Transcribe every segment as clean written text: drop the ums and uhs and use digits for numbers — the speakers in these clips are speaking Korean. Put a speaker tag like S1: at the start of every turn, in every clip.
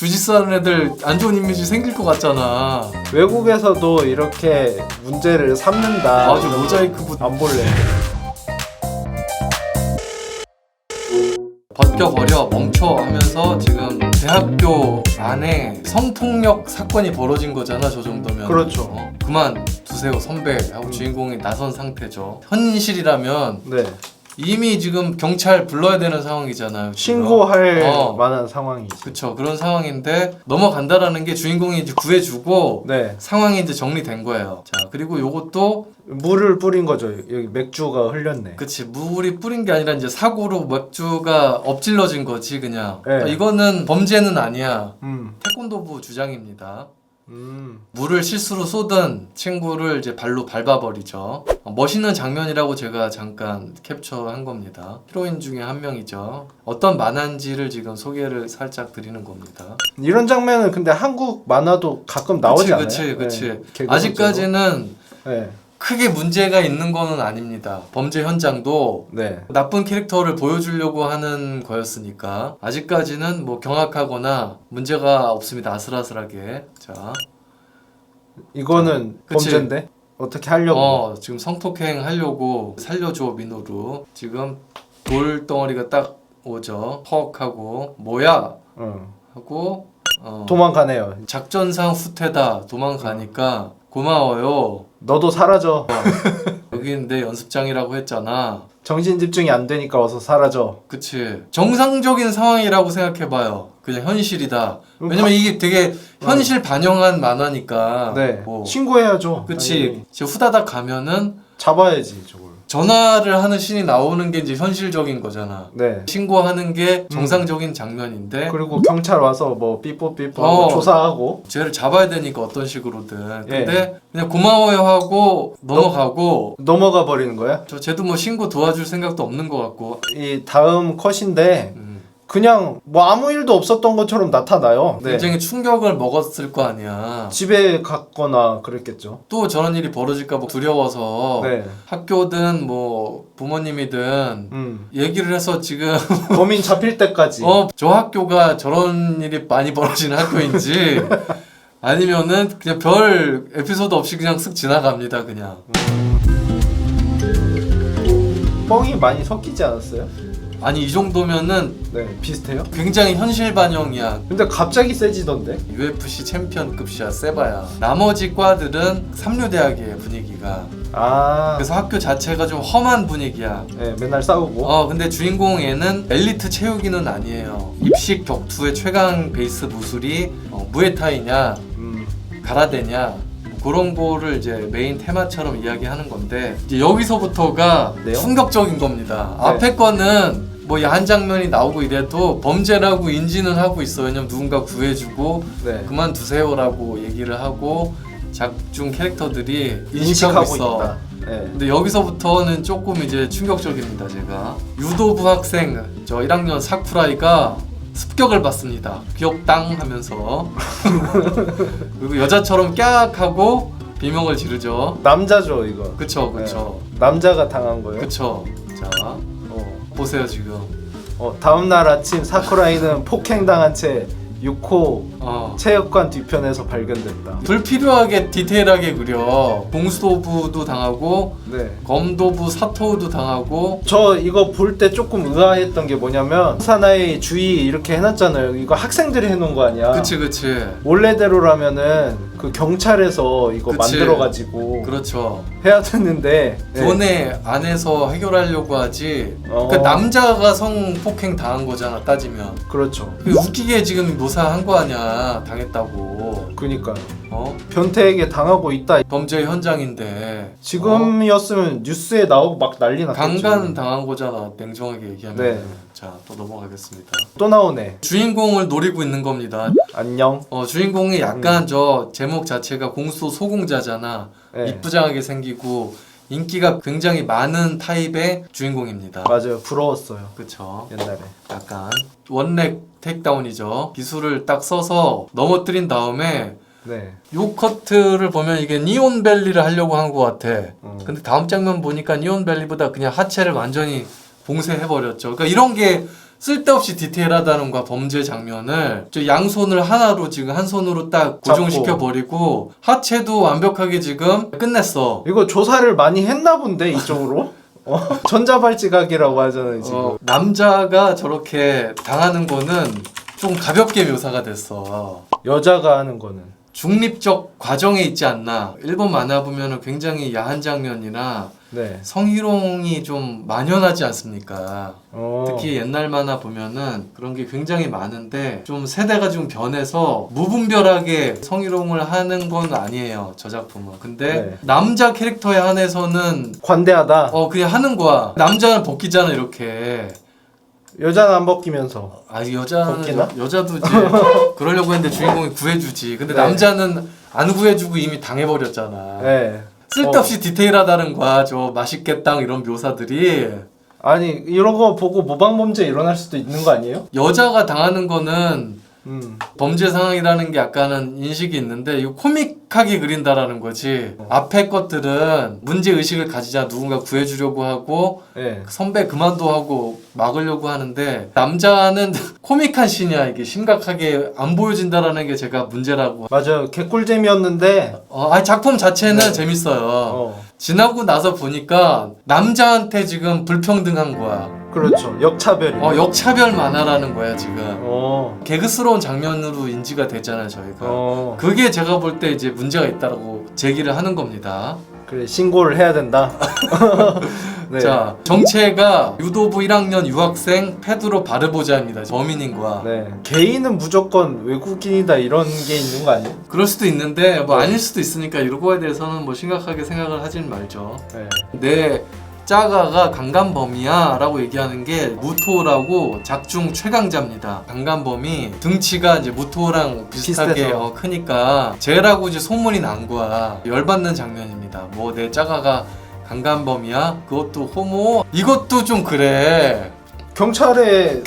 S1: 주짓수 하는 애들 안 좋은 이미지 생길 것 같잖아.
S2: 외국에서도 이렇게 문제를 삼는다.
S1: 아주 모자이크
S2: 안 볼래.
S1: 벗겨버려 멈춰 하면서 지금 대학교 안에 성폭력 사건이 벌어진 거잖아. 저 정도면
S2: 그렇죠.
S1: 그만 두세요 선배 하고 주인공이 나선 상태죠. 현실이라면
S2: 네.
S1: 이미 지금 경찰 불러야 되는 상황이잖아요. 지금.
S2: 신고할 만한 상황이지.
S1: 그쵸. 그런 상황인데 넘어간다라는 게 주인공이 이제 구해주고
S2: 네.
S1: 상황이 이제 정리된 거예요. 자, 그리고 요것도
S2: 물을 뿌린 거죠. 여기 맥주가 흘렸네.
S1: 그치. 물이 뿌린 게 아니라 이제 사고로 맥주가 엎질러진 거지 그냥.
S2: 네.
S1: 그러니까 이거는 범죄는 아니야.
S2: 음.
S1: 태권도부 주장입니다. 물을 실수로 쏟은 친구를 이제 발로 밟아버리죠. 멋있는 장면이라고 제가 잠깐 캡처한 겁니다. 히로인 중에 한 명이죠. 어떤 만화인지를 지금 소개를 살짝 드리는 겁니다.
S2: 이런 장면은 근데 한국 만화도 가끔 나오지 않아요?
S1: 그치.
S2: 네. 개그
S1: 아직까지는
S2: 네.
S1: 크게 문제가 있는 거는 아닙니다. 범죄 현장도
S2: 네.
S1: 나쁜 캐릭터를 보여주려고 하는 거였으니까 아직까지는 뭐 경악하거나 문제가 없습니다. 아슬아슬하게. 자,
S2: 이거는
S1: 그치.
S2: 범죄인데 어떻게 하려고?
S1: 지금 성폭행 하려고 살려줘 민호루. 지금 돌덩어리가 딱 오죠. 헉 하고 뭐야 하고
S2: 도망가네요.
S1: 작전상 후퇴다. 도망가니까 고마워요.
S2: 너도 사라져.
S1: 여기 내 연습장이라고 했잖아.
S2: 정신 집중이 안 되니까 어서 사라져.
S1: 그치. 정상적인 상황이라고 생각해봐요. 그냥 현실이다. 왜냐면 이게 되게 현실 반영한 만화니까.
S2: 네.
S1: 뭐.
S2: 신고해야죠.
S1: 그치.
S2: 당연히.
S1: 지금 후다닥 가면은
S2: 잡아야지 저걸.
S1: 전화를 하는 신이 나오는 게 이제 현실적인 거잖아.
S2: 네.
S1: 신고하는 게 정상적인 장면인데
S2: 그리고 경찰 와서 뭐 삐뽀삐뽀 조사하고
S1: 쟤를 잡아야 되니까 어떤 식으로든.
S2: 예.
S1: 근데 그냥 고마워요 하고 넘어가고
S2: 넘어가 버리는 거야?
S1: 쟤도 뭐 신고 도와줄 생각도 없는 것 같고.
S2: 이 다음 컷인데 그냥 뭐 아무 일도 없었던 것처럼 나타나요. 네.
S1: 굉장히 충격을 먹었을 거 아니야.
S2: 집에 갔거나 그랬겠죠.
S1: 또 저런 일이 벌어질까 봐 두려워서
S2: 네.
S1: 학교든 뭐 부모님이든 얘기를 해서 지금
S2: 범인 잡힐 때까지.
S1: 저 학교가 저런 일이 많이 벌어지는 학교인지 아니면은 그냥 별 에피소드 없이 그냥 쓱 지나갑니다 그냥.
S2: 뻥이 많이 섞이지 않았어요?
S1: 아니 이 정도면은
S2: 네, 비슷해요.
S1: 굉장히 현실 반영이야.
S2: 근데 갑자기 세지던데?
S1: UFC 챔피언급이야 세바야. 나머지 과들은 삼류대학이에요 분위기가.
S2: 아,
S1: 그래서 학교 자체가 좀 험한 분위기야.
S2: 네, 맨날 싸우고.
S1: 근데 주인공에는 엘리트 체육인은 아니에요. 입식 격투의 최강 베이스 무술이 무에타이냐 가라데냐 그런 거를 이제 메인 테마처럼 이야기하는 건데 이제 여기서부터가
S2: 네요?
S1: 충격적인 겁니다.
S2: 네.
S1: 앞에 거는 뭐 야한 장면이 나오고 이래도 범죄라고 인지는 하고 있어. 왜냐면 누군가 구해주고
S2: 네.
S1: 그만두세요라고 얘기를 하고 작중 캐릭터들이 인식하고
S2: 인식하고
S1: 있어.
S2: 있다. 네.
S1: 근데 여기서부터는 조금 이제 충격적입니다. 제가 유도부 학생 저 1학년 사쿠라이가 습격을 받습니다. 기억당 하면서 그리고 여자처럼 깍 하고 비명을 지르죠.
S2: 남자죠 이거.
S1: 그쵸.
S2: 남자가 당한 거예요.
S1: 그쵸. 자 보세요 지금.
S2: 다음날 아침 사쿠라이는 폭행당한 채 6호 체육관 뒤편에서 발견됐다.
S1: 불필요하게 디테일하게 그려. 공수도부도 당하고
S2: 네.
S1: 검도부 사토우도 당하고.
S2: 저 이거 볼 때 조금 의아했던 게 뭐냐면 사나이 주의 이렇게 해놨잖아요. 이거 학생들이 해놓은 거 아니야.
S1: 그치.
S2: 원래대로라면은 그 경찰에서 이거
S1: 그치.
S2: 만들어가지고
S1: 그렇죠.
S2: 해야 되는데
S1: 돈에 안에서 해결하려고 하지. 그러니까 남자가 성폭행 당한 거잖아 따지면.
S2: 그렇죠.
S1: 웃기게 지금 묘사한 거 아니야 당했다고.
S2: 그니까 변태에게 당하고 있다.
S1: 범죄 현장인데
S2: 지금이었으면 뉴스에 나오고 막 난리 났겠죠.
S1: 강간 당한 거잖아 냉정하게 얘기하면.
S2: 네.
S1: 자 또 넘어가겠습니다.
S2: 또 나오네.
S1: 주인공을 노리고 있는 겁니다.
S2: 안녕.
S1: 주인공이 약간 저 제목 자체가 공수 소공자잖아.
S2: 네.
S1: 이쁘장하게 생기고 인기가 굉장히 많은 타입의 주인공입니다.
S2: 맞아요. 부러웠어요.
S1: 그쵸.
S2: 옛날에.
S1: 약간 원렉 테이크다운이죠. 기술을 딱 써서 넘어뜨린 다음에
S2: 네.
S1: 요 커트를 보면 이게 니온벨리를 하려고 한 것 같아. 근데 다음 장면 보니까 니온벨리보다 그냥 하체를 완전히 봉쇄해버렸죠. 그러니까 이런 게 쓸데없이 디테일하다는 거야. 범죄 장면을 저 양손을 하나로 지금 한 손으로 딱 고정시켜 버리고 하체도 완벽하게 지금 끝냈어.
S2: 이거 조사를 많이 했나 본데 이쪽으로. 전자발찌각이라고 하잖아요 지금.
S1: 남자가 저렇게 당하는 거는 좀 가볍게 묘사가 됐어.
S2: 여자가 하는 거는
S1: 중립적 과정에 있지 않나. 일본 만화 보면은 굉장히 야한 장면이나
S2: 네.
S1: 성희롱이 좀 만연하지 않습니까?
S2: 어.
S1: 특히 옛날 만화 보면은 그런 게 굉장히 많은데 좀 세대가 좀 변해서 무분별하게 성희롱을 하는 건 아니에요, 저 작품은. 근데
S2: 네.
S1: 남자 캐릭터에 한해서는
S2: 관대하다.
S1: 그냥 하는 거야. 남자는 벗기잖아, 이렇게.
S2: 여자는 안 벗기면서.
S1: 여자는
S2: 벗기나?
S1: 여자도 이제 그러려고 했는데 주인공이 구해주지. 근데
S2: 네.
S1: 남자는 안 구해주고 이미 당해버렸잖아.
S2: 네.
S1: 쓸데없이 디테일하다는 거야. 저 맛있겠다 이런 묘사들이.
S2: 아니 이런 거 보고 모방범죄 일어날 수도 있는 거 아니에요?
S1: 여자가 당하는 거는
S2: 음.
S1: 범죄 상황이라는 게 약간은 인식이 있는데 이거 코믹하게 그린다라는 거지. 앞에 것들은 문제 의식을 가지자 누군가 구해주려고 하고
S2: 네.
S1: 선배 그만둬 하고 막으려고 하는데 남자는 코믹한 씬이야. 이게 심각하게 안 보여진다라는 게 제가 문제라고.
S2: 맞아요. 개꿀잼이었는데.
S1: 작품 자체는
S2: 네.
S1: 재밌어요. 지나고 나서 보니까 남자한테 지금 불평등한 거야.
S2: 그렇죠. 역차별이.
S1: 역차별 만화라는 거야 지금.
S2: 어.
S1: 개그스러운 장면으로 인지가 되잖아요 저희가. 그게 제가 볼 때 이제 문제가 있다고 제기를 하는 겁니다.
S2: 그래 신고를 해야 된다. 네.
S1: 자, 정체가 유도부 1학년 유학생 페드로 바르보자입니다. 범인인 거야.
S2: 네. 게이는 무조건 외국인이다 이런 게 있는 거 아니에요?
S1: 그럴 수도 있는데 뭐
S2: 네.
S1: 아닐 수도 있으니까 이런 거에 대해서는 뭐 심각하게 생각을 하진 말죠.
S2: 네.
S1: 내 짜가가 강간범이야 라고 얘기하는 게 무토라고 작중 최강자입니다. 강간범이 등치가 이제 무토랑 비슷하게
S2: 비슷해서.
S1: 크니까 쟤라고 이제 소문이 난 거야. 열받는 장면입니다. 뭐 내 짜가가 강간범이야? 그것도 호모? 이것도 좀 그래.
S2: 경찰에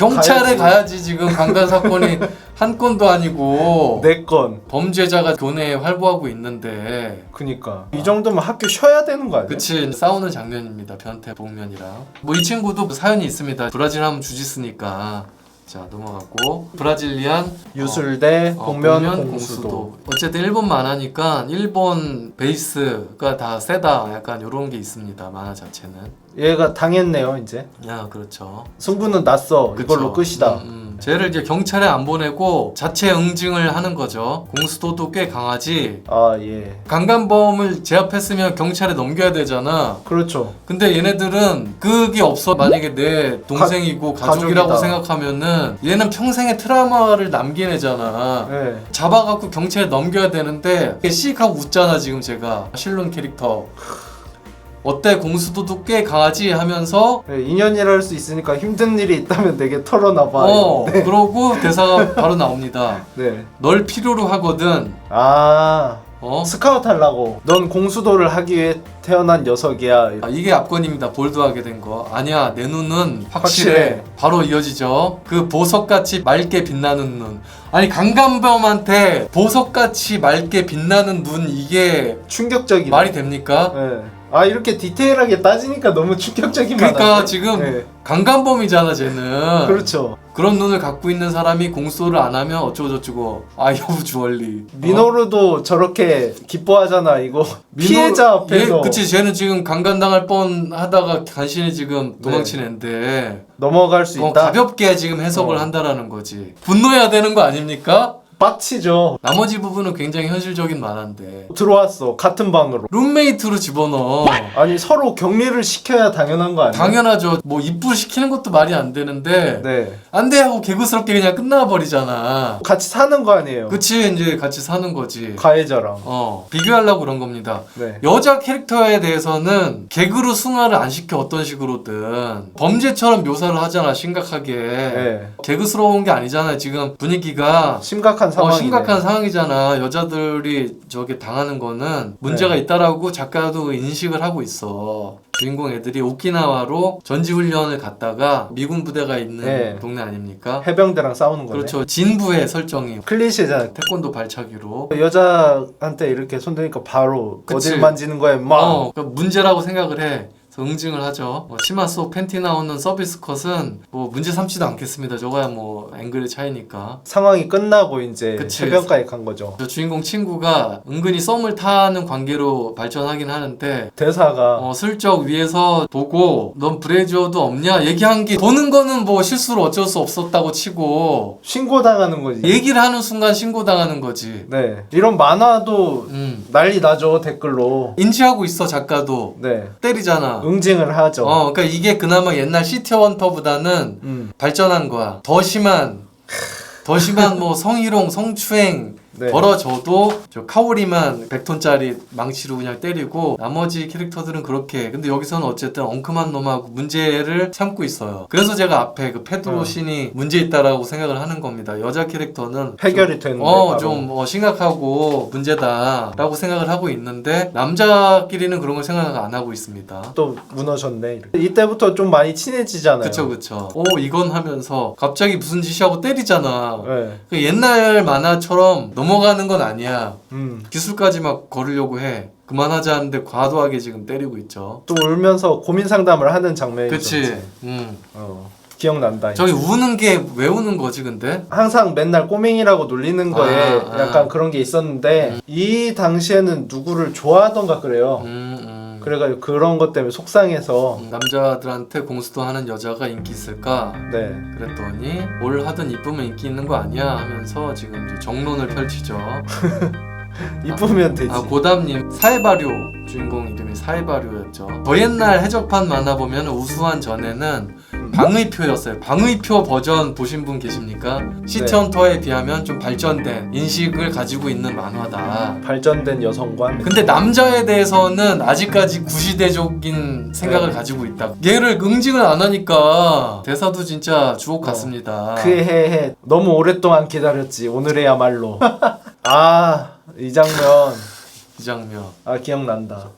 S1: 가야지 지금 강간 사건이 한 건도 아니고
S2: 네 건.
S1: 범죄자가 교내에 활보하고 있는데.
S2: 그니까 이 정도면 학교 쉬어야 되는 거 아니야?
S1: 그치, 싸우는 장면입니다. 변태 복면이랑. 뭐 이 친구도 사연이 있습니다. 브라질 하면 주짓수니까. 자, 넘어갔고 브라질리안
S2: 유술대 복면 공수도.
S1: 어쨌든 일본 만화니까 일본 베이스가 다 세다 약간 이런 게 있습니다. 만화 자체는.
S2: 얘가 당했네요 이제.
S1: 그렇죠.
S2: 승부는 났어.
S1: 그쵸.
S2: 이걸로 끝이다.
S1: 쟤를 이제 경찰에 안 보내고 자체 응징을 하는 거죠. 공수도도 꽤 강하지.
S2: 아 예.
S1: 강간범을 제압했으면 경찰에 넘겨야 되잖아.
S2: 그렇죠.
S1: 근데 얘네들은 그게 없어. 만약에 내 동생이고 가족이라고
S2: 가족이다.
S1: 생각하면은 얘는 평생의 트라우마를 남긴 애잖아.
S2: 네.
S1: 잡아갖고 경찰에 넘겨야 되는데 씩 하고 웃잖아 지금 제가. 실론 캐릭터. 어때 공수도도 꽤 강하지 하면서
S2: 네, 인연이라 할 수 있으니까 힘든 일이 있다면 내게 털어놔봐. 네.
S1: 그러고 대사가 바로 나옵니다.
S2: 네.
S1: 널 필요로 하거든.
S2: 아 스카우트 하려고. 넌 공수도를 하기 위해 태어난 녀석이야.
S1: 이게 압권입니다. 볼드하게 된 거. 아니야, 내 눈은 확실해.
S2: 확실해.
S1: 바로 이어지죠. 그 보석같이 맑게 빛나는 눈. 아니 강간범한테 보석같이 맑게 빛나는 눈, 이게
S2: 충격적이다.
S1: 말이 됩니까?
S2: 네. 아 이렇게 디테일하게 따지니까 너무 충격적인
S1: 그러니까
S2: 만화인데?
S1: 지금
S2: 네.
S1: 강간범이잖아 쟤는.
S2: 그렇죠.
S1: 그런 눈을 갖고 있는 사람이 공수를 안 하면 어쩌고저쩌고. 여부 주얼리.
S2: 미노루도 저렇게 기뻐하잖아 이거. 피해자 앞에서.
S1: 그치, 쟤는 지금 강간당할 뻔 하다가 간신히 지금 도망친 앤데
S2: 넘어갈 수 있다.
S1: 가볍게 지금 해석을 한다라는 거지. 분노해야 되는 거 아닙니까?
S2: 빡치죠.
S1: 나머지 부분은 굉장히 현실적인 만화인데
S2: 들어왔어 같은 방으로.
S1: 룸메이트로 집어넣어.
S2: 아니 서로 격리를 시켜야 당연한 거 아니야?
S1: 당연하죠. 뭐 입부 시키는 것도 말이 안 되는데
S2: 네.
S1: 안 돼 하고 개구스럽게 그냥 끝나버리잖아.
S2: 같이 사는 거 아니에요?
S1: 그치, 이제 같이 사는 거지.
S2: 가해자랑.
S1: 비교하려고 그런 겁니다.
S2: 네.
S1: 여자 캐릭터에 대해서는 개그로 승화를 안 시켜. 어떤 식으로든 범죄처럼 묘사를 하잖아, 심각하게.
S2: 네.
S1: 개그스러운 게 아니잖아. 지금 분위기가
S2: 심각한 상황이네.
S1: 심각한 상황이잖아. 여자들이 저게 당하는 거는 문제가
S2: 네.
S1: 있다라고 작가도 인식을 하고 있어. 주인공 애들이 오키나와로 전지훈련을 갔다가 미군 부대가 있는
S2: 네.
S1: 동네 아닙니까?
S2: 해병대랑 싸우는 거네.
S1: 그렇죠. 진부의 설정이
S2: 클리셰잖아.
S1: 태권도 발차기로.
S2: 여자한테 이렇게 손대니까 바로
S1: 그치.
S2: 어딜 만지는 거야 막.
S1: 그러니까 문제라고 생각을 해. 응징을 하죠. 치마 속 팬티 나오는 서비스 컷은 뭐 문제 삼지도 않겠습니다. 저거야 뭐 앵글의 차이니까.
S2: 상황이 끝나고 이제
S1: 그치.
S2: 해변가에 간 거죠.
S1: 저 주인공 친구가 은근히 썸을 타는 관계로 발전하긴 하는데
S2: 대사가
S1: 슬쩍 위에서 보고 넌 브래지어도 없냐 얘기한 게 보는 거는 뭐 실수로 어쩔 수 없었다고 치고
S2: 신고당하는 거지.
S1: 얘기를 하는 순간 신고당하는 거지.
S2: 네. 이런 만화도 난리 나죠, 댓글로.
S1: 인지하고 있어 작가도.
S2: 네.
S1: 때리잖아.
S2: 응징을 하죠.
S1: 그러니까 이게 그나마 옛날 시티 헌터보다는 발전한 거야. 더 심한 뭐 성희롱, 성추행
S2: 네.
S1: 벌어져도 저 카오리만 100톤짜리 망치로 그냥 때리고 나머지 캐릭터들은 그렇게. 근데 여기서는 어쨌든 엉큼한 놈하고 문제를 삼고 있어요. 그래서 제가 앞에 그 페드로 신이 문제 있다라고 생각을 하는 겁니다. 여자 캐릭터는
S2: 해결이 되는데 바로.
S1: 좀 심각하고 문제다라고 생각을 하고 있는데 남자끼리는 그런 걸 생각 안 하고 있습니다.
S2: 또 무너졌네. 이렇게. 이때부터 좀 많이 친해지잖아요.
S1: 그쵸. 이건 하면서 갑자기 무슨 짓이하고 때리잖아.
S2: 네.
S1: 그 옛날 만화처럼 넘어가는 건 아니야. 기술까지 막 걸으려고 해. 그만하자 하는데 과도하게 지금 때리고 있죠.
S2: 또 울면서 고민 상담을 하는 장면이
S1: 그치.
S2: 있었지. 기억난다.
S1: 저기 우는 게 왜 우는 거지 근데?
S2: 항상 맨날 꼬맹이라고 놀리는 거에 약간 그런 게 있었는데 이 당시에는 누구를 좋아하던가 그래요. 그래가지고 그런 것 때문에 속상해서
S1: 남자들한테 공수도 하는 여자가 인기 있을까?
S2: 네.
S1: 그랬더니 뭘 하든 이쁘면 인기 있는 거 아니야 하면서 지금 이제 정론을 펼치죠.
S2: 이쁘면 되지.
S1: 고담님 사해바료 주인공 이름이 사해바료였죠. 더 옛날 해적판 만화 보면 우수한 전에는 방의표였어요. 방의표 버전 보신 분 계십니까? 시티헌터에 비하면 좀 발전된 인식을 가지고 있는 만화다.
S2: 발전된 여성관.
S1: 근데 남자에 대해서는 아직까지 구시대적인 생각을 가지고 있다. 얘를 응징을 안 하니까 대사도 진짜 주옥 같습니다.
S2: 그해 너무 오랫동안 기다렸지. 오늘에야말로. 이 장면.
S1: 이 장면.
S2: 기억난다.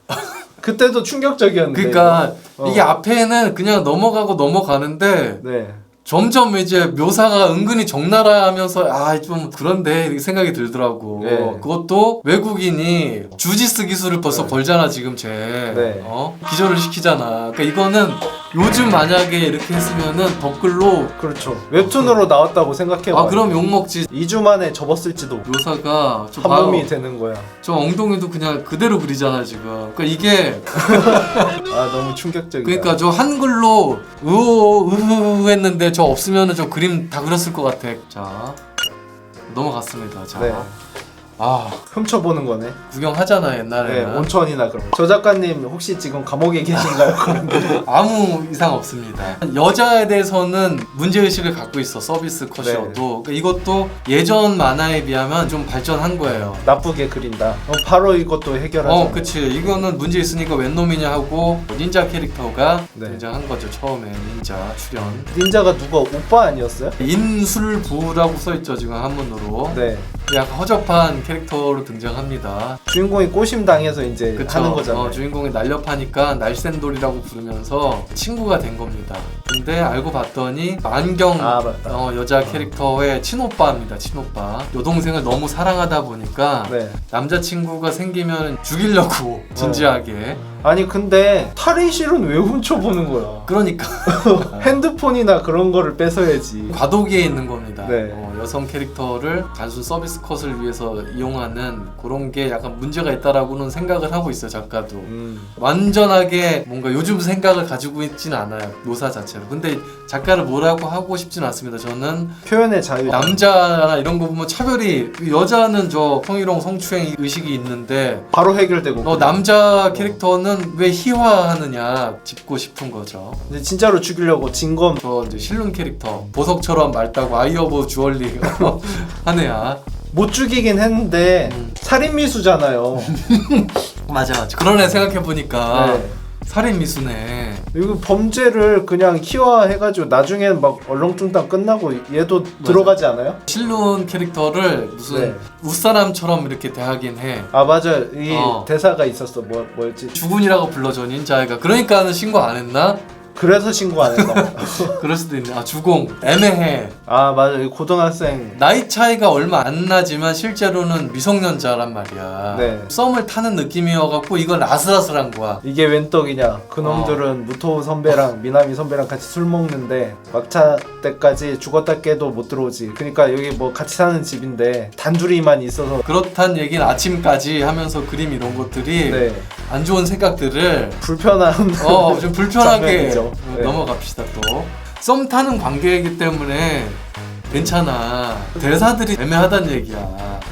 S2: 그때도 충격적이었는데.
S1: 그러니까 이게 앞에는 그냥 넘어가는데
S2: 네.
S1: 점점 이제 묘사가 은근히 적나라하면서 좀 그런데 이렇게 생각이 들더라고.
S2: 네.
S1: 그것도 외국인이 주짓수 기술을 벌써 걸잖아 지금 쟤.
S2: 네.
S1: 기절을 시키잖아. 그러니까 이거는 요즘 만약에 이렇게 했으면은 댓글로
S2: 그렇죠. 웹툰으로 나왔다고 생각해봐.
S1: 그럼 욕먹지.
S2: 2주 만에 접었을지도.
S1: 묘사가
S2: 한 몸이 되는 거야.
S1: 저 엉덩이도 그냥 그대로 그리잖아 지금. 그러니까 이게
S2: 너무 충격적이다.
S1: 그러니까 저 한글로 으흐 했는데 저 없으면은 저 그림 다 그렸을 것 같아. 자 넘어갔습니다. 자
S2: 네. 훔쳐보는 거네.
S1: 구경하잖아
S2: 네,
S1: 옛날에는.
S2: 온천이나 그런 거. 저 작가님 혹시 지금 감옥에 계신가요?
S1: 아무 이상 없습니다. 여자에 대해서는 문제의식을 갖고 있어 서비스 컷이어도. 그러니까 이것도 예전 만화에 비하면 좀 발전한 거예요.
S2: 나쁘게 그린다. 바로 이것도 해결하죠.
S1: 그치. 이거는 문제 있으니까 웬 놈이냐 하고 닌자 캐릭터가
S2: 네.
S1: 등장한 거죠. 처음에 닌자 출연.
S2: 닌자가 누가 오빠 아니었어요?
S1: 인술부라고 써있죠 지금 한문으로.
S2: 네.
S1: 약간 허접한 캐릭터로 등장합니다.
S2: 주인공이 꼬심 당해서 이제 하는 거잖아요.
S1: 주인공이 날렵하니까 날쌘돌이라고 부르면서 친구가 된 겁니다. 근데 알고 봤더니 만경
S2: 맞다.
S1: 여자 캐릭터의 친오빠입니다. 친오빠. 여동생을 너무 사랑하다 보니까
S2: 네.
S1: 남자친구가 생기면 죽이려고 진지하게.
S2: 아니 근데 탈의실은 왜 훔쳐보는 거야?
S1: 그러니까
S2: 핸드폰이나 그런 거를 뺏어야지.
S1: 과도기에 있는 겁니다.
S2: 네.
S1: 여성 캐릭터를 단순 서비스 컷을 위해서 이용하는 그런 게 약간 문제가 있다라고는 생각을 하고 있어요 작가도. 완전하게 뭔가 요즘 생각을 가지고 있지는 않아요 묘사 자체로. 근데 작가를 뭐라고 하고 싶지는 않습니다. 저는
S2: 표현의 자유.
S1: 남자나 이런 거 보면 차별이, 여자는 저 성희롱 성추행 의식이 있는데
S2: 바로 해결되고.
S1: 남자 캐릭터는 왜 희화하느냐 짚고 싶은 거죠.
S2: 근데 진짜로 죽이려고 진검.
S1: 저 이제 실눈 캐릭터 보석처럼 맑다고 아이 오브 주얼리 한 애야.
S2: 못 죽이긴 했는데 살인 미수잖아요.
S1: 맞아. 그런 애 생각해 보니까
S2: 네.
S1: 살인 미수네.
S2: 이거 범죄를 그냥 희화해가지고 나중엔 막 얼렁뚱땅 끝나고 얘도 들어가지 않아요?
S1: 실눈 캐릭터를 무슨
S2: 네.
S1: 웃사람처럼 이렇게 대하긴 해.
S2: 맞아. 이 대사가 있었어. 뭐였지?
S1: 주군이라고 불러줘 닌자애가. 그러니까는 신고 안 했나?
S2: 그래서 신고 안 했나?
S1: 그럴 수도 있네. 주공 애매해.
S2: 아 맞아, 고등학생.
S1: 나이 차이가 얼마 안 나지만 실제로는 미성년자란 말이야.
S2: 네.
S1: 썸을 타는 느낌이어갖고 이건 아슬아슬한 거야.
S2: 이게 웬 떡이냐. 그놈들은 무토 선배랑 미나미 선배랑 같이 술 먹는데 막차 때까지 죽었다 깨도 못 들어오지. 그러니까 여기 뭐 같이 사는 집인데 단둘이만 있어서.
S1: 그렇단 얘기는 아침까지 하면서 그림 이런 것들이
S2: 네.
S1: 안 좋은 생각들을
S2: 불편한
S1: 좀 불편하게
S2: 장면이죠. 네.
S1: 넘어갑시다 또. 썸 타는 관계이기 때문에 괜찮아. 대사들이 애매하단 얘기야.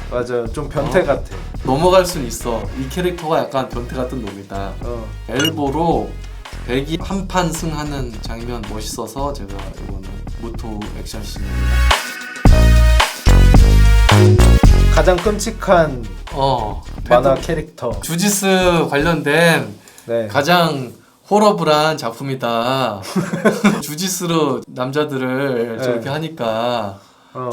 S2: 맞아요. 좀 변태 같아.
S1: 넘어갈 순 있어. 이 캐릭터가 약간 변태 같은 놈이다. 엘보로 백이 한판 승하는 장면 멋있어서 제가 이거는 무토 액션씬입니다.
S2: 가장 끔찍한 만화 캐릭터.
S1: 주짓수 관련된
S2: 네.
S1: 가장 호러블한 작품이다. 주짓수로 남자들을
S2: 네.
S1: 저렇게 하니까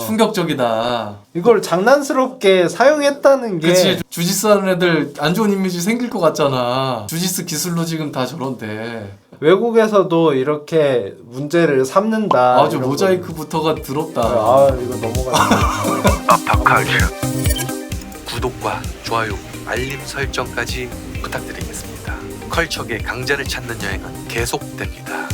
S1: 충격적이다.
S2: 이걸 장난스럽게 사용했다는 게.
S1: 그치, 주짓수 하는 애들 안 좋은 이미지 생길 것 같잖아. 주짓수 기술로 지금 다 저런데.
S2: 외국에서도 이렇게 문제를 삼는다.
S1: 아주 모자이크부터가 더럽다.
S2: 아 이거 넘어가네.
S3: 아파칼 구독과 좋아요, 알림 설정까지 부탁드리겠습니다. 컬처계 강자를 찾는 여행은 계속됩니다.